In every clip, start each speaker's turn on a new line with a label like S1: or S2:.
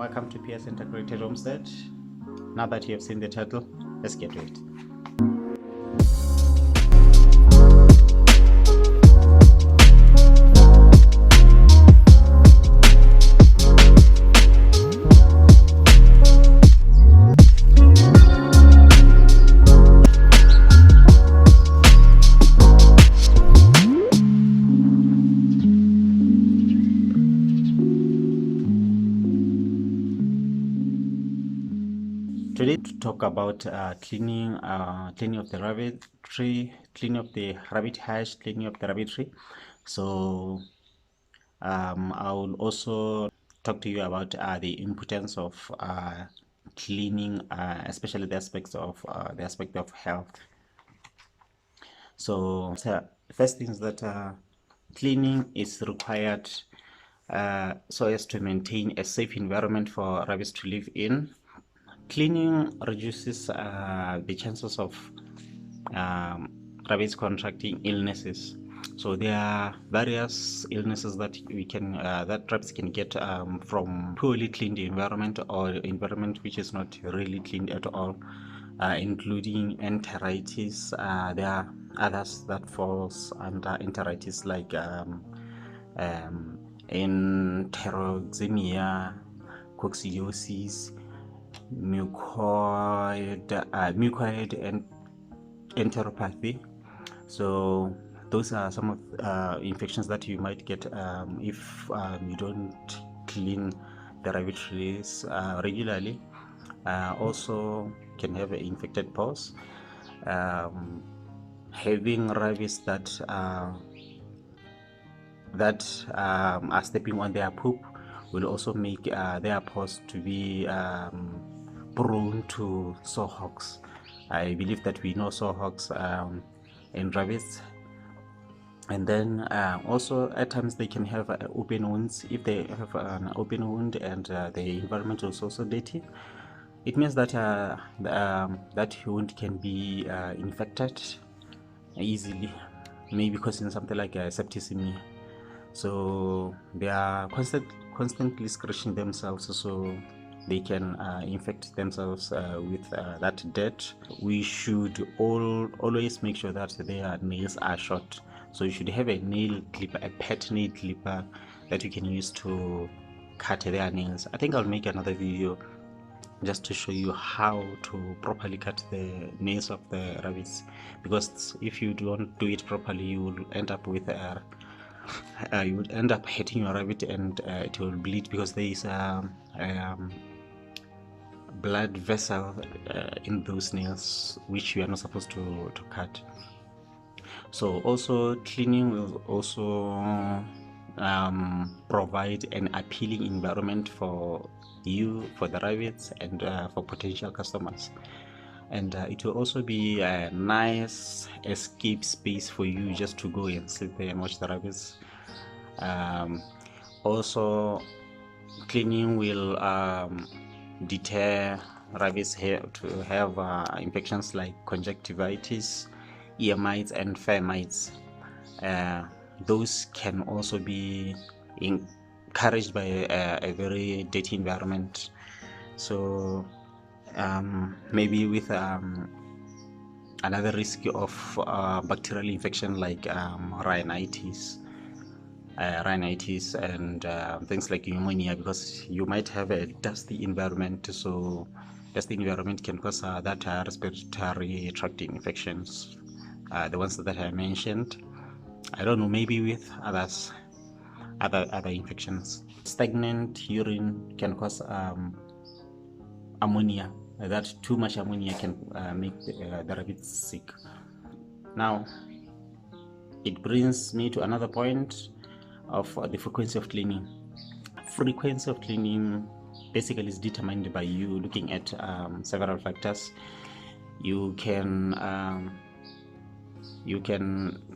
S1: Welcome to PS Integrated Homestead. Now that you have seen the title, let's get to it. Today to talk about cleaning of the rabbitry, cleaning of the rabbit hutch, cleaning of the rabbitry. So I will also talk to you about the importance of cleaning, especially the aspect of health. So first thing is that cleaning is required so as to maintain a safe environment for rabbits to live in. Cleaning reduces the chances of rabbits contracting illnesses. So there are various illnesses that rabbits can get from poorly cleaned environment or environment which is not really cleaned at all, including enteritis. There are others that falls under enteritis like enteroxemia, coccidiosis, mucoid and enteropathy. So those are some of infections that you might get if you don't clean the rabbitries regularly. Also can have infected paws. Having rabbits that are stepping on their poop will also make their paws to be prone to sawhawks. I believe that we know sawhawks in rabbits. And then also at times they can have open wounds. If they have an open wound and the environment is also dirty, it means that that wound can be infected easily, maybe causing something like septicemia. So they are constantly scratching themselves, so they can infect themselves with that dirt. We should always make sure that their nails are short. So you should have a nail clipper, a pet nail clipper that you can use to cut their nails. I think I'll make another video just to show you how to properly cut the nails of the rabbits, because if you don't do it properly, you will end up with you would end up hitting your rabbit and it will bleed, because there is a blood vessel in those nails which you are not supposed to cut. So also cleaning will also provide an appealing environment for you, for the rabbits, and for potential customers. And it will also be a nice escape space for you just to go and sit there and watch the rabbits. Also, cleaning will deter rabbits to have infections like conjunctivitis, ear mites, and fur mites. Those can also be encouraged by a very dirty environment. So maybe with another risk of bacterial infection like rhinitis and things like pneumonia, because you might have a dusty environment. So dusty environment can cause that respiratory tract infections, the ones that I mentioned. I don't know, maybe with other infections. Stagnant urine can cause ammonia. That too much ammonia can make the rabbits sick. Now it brings me to another point of the frequency of cleaning. Frequency of cleaning basically is determined by you looking at several factors. You can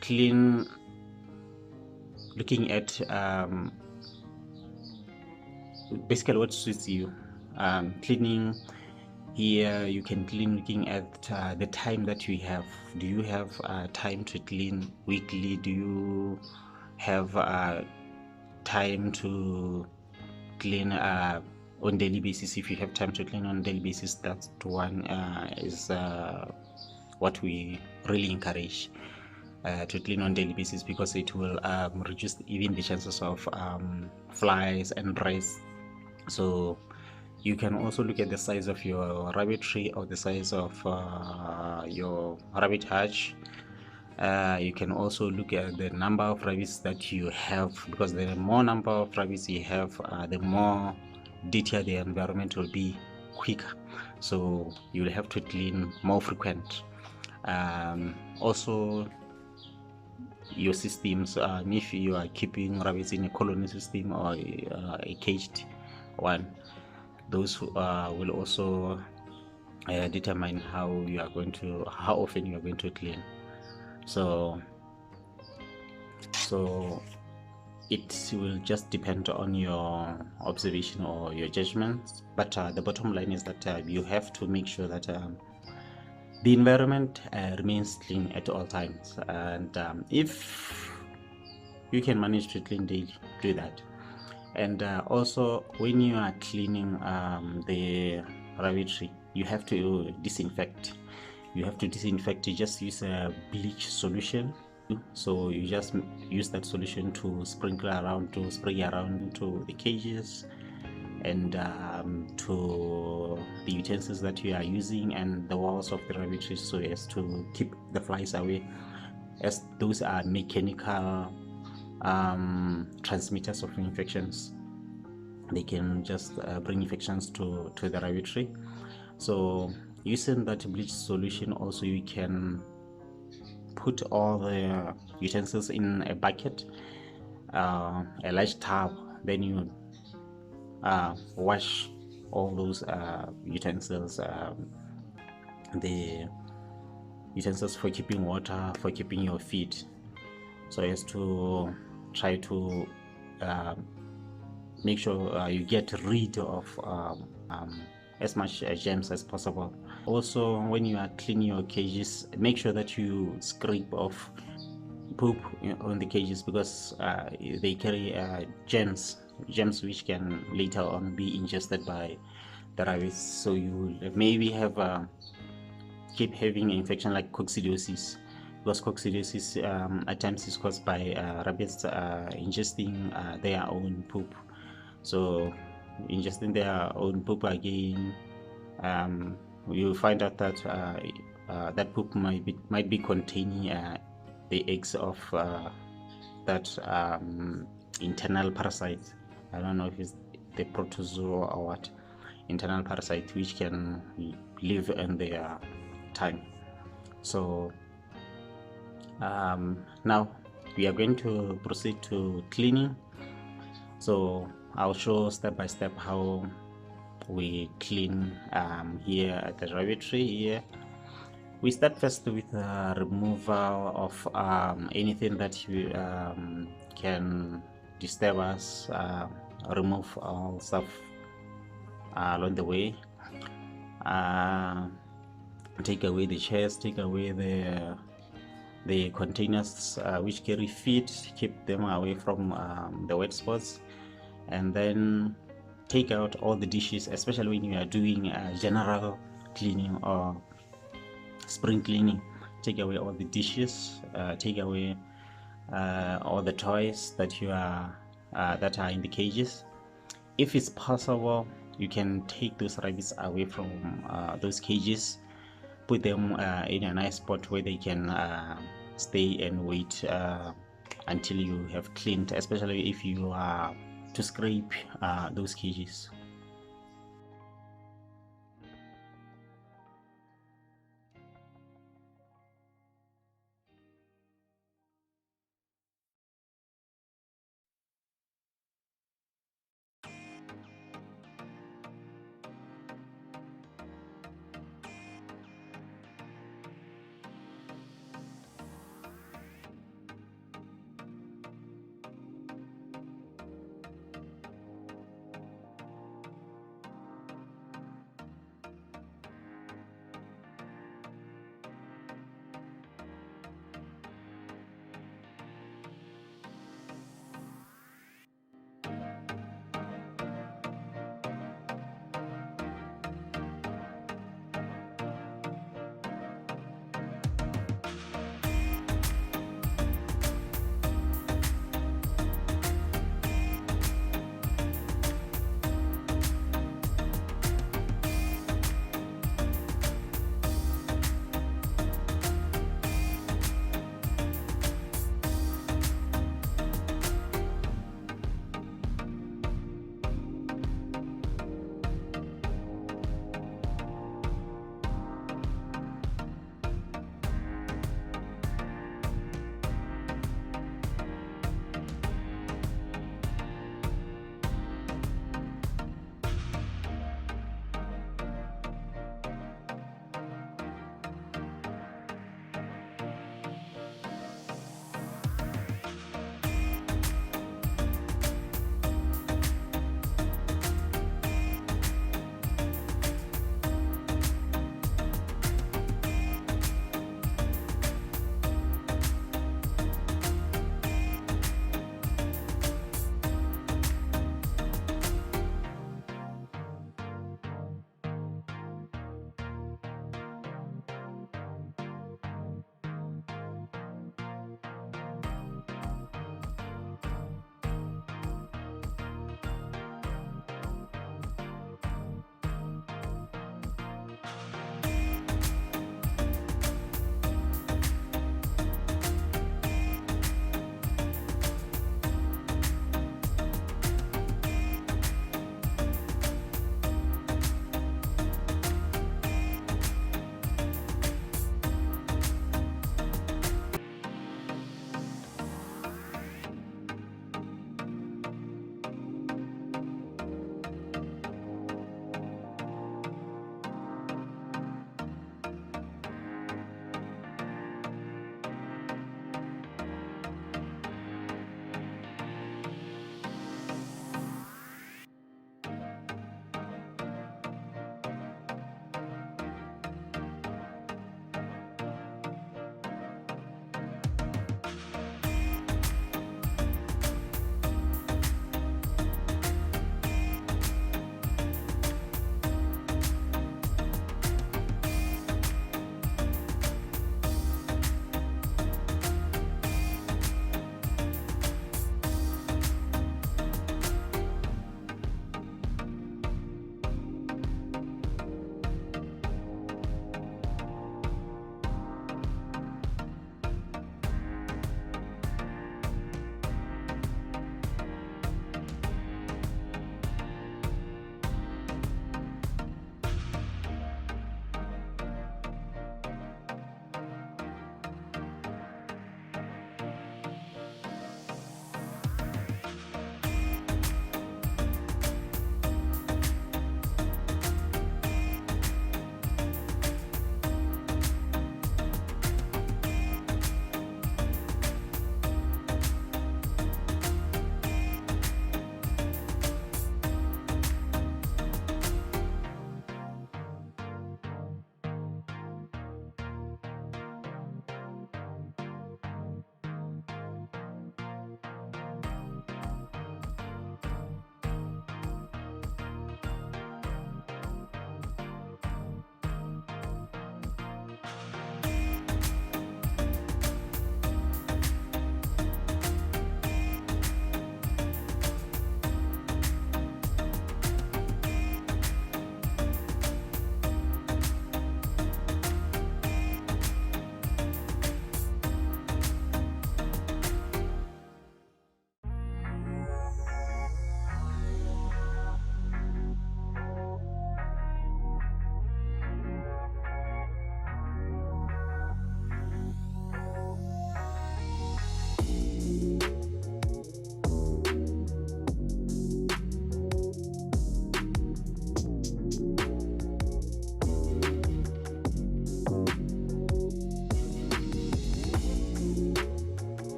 S1: clean looking at basically what suits you. Cleaning here, you can clean looking at the time that you have. Do you have time to clean weekly? Do you have time to clean on daily basis. If you have time to clean on daily basis, that's one is what we really encourage to clean on daily basis, because it will reduce even the chances of flies and rats. So you can also look at the size of your rabbitry or the size of your rabbit hutch. You can also look at the number of rabbits that you have, because the more number of rabbits you have, the more dirtier the environment will be quicker. So you will have to clean more frequent. Also, your systems, if you are keeping rabbits in a colony system or a caged one, those will also determine how often you are going to clean. So it will just depend on your observation or your judgment, but the bottom line is that you have to make sure that the environment remains clean at all times, and if you can manage to clean daily, do that. And also, when you are cleaning the rabbitry, you have to disinfect. You have to disinfect. You just use a bleach solution. So you just use that solution to spray around to the cages and to the utensils that you are using and the walls of the rabbitry, so as to keep the flies away, as those are mechanical transmitters of infections. They can just bring infections to the rabbitry. So using that bleach solution, also you can put all the utensils in a bucket, a large tub, then you wash all those utensils, the utensils for keeping water, for keeping your feed, so as to try to make sure you get rid of as much germs as possible. Also, when you are cleaning your cages, make sure that you scrape off poop on the cages, because they carry germs which can later on be ingested by the rabbits. So you will maybe have keep having an infection like coccidiosis, because coccidiosis at times is caused by rabbits ingesting their own poop. So ingesting their own poop again, you'll find out that that poop might be containing the eggs of that internal parasite. I don't know if it's the protozoa or what, internal parasite, which can live in their tongue. So now we are going to proceed to cleaning. So I'll show step by step how we clean here at the rabbitry. Here we start first with removal of anything that you can disturb us, remove all stuff along the way, take away the chairs, take away the containers which carry feed, keep them away from the wet spots, and then take out all the dishes, especially when you are doing general cleaning or spring cleaning. Take away all the dishes, take away all the toys that that are in the cages. If it's possible, you can take those rabbits away from those cages, put them in a nice spot where they can stay and wait until you have cleaned, especially if you are to scrape those cages.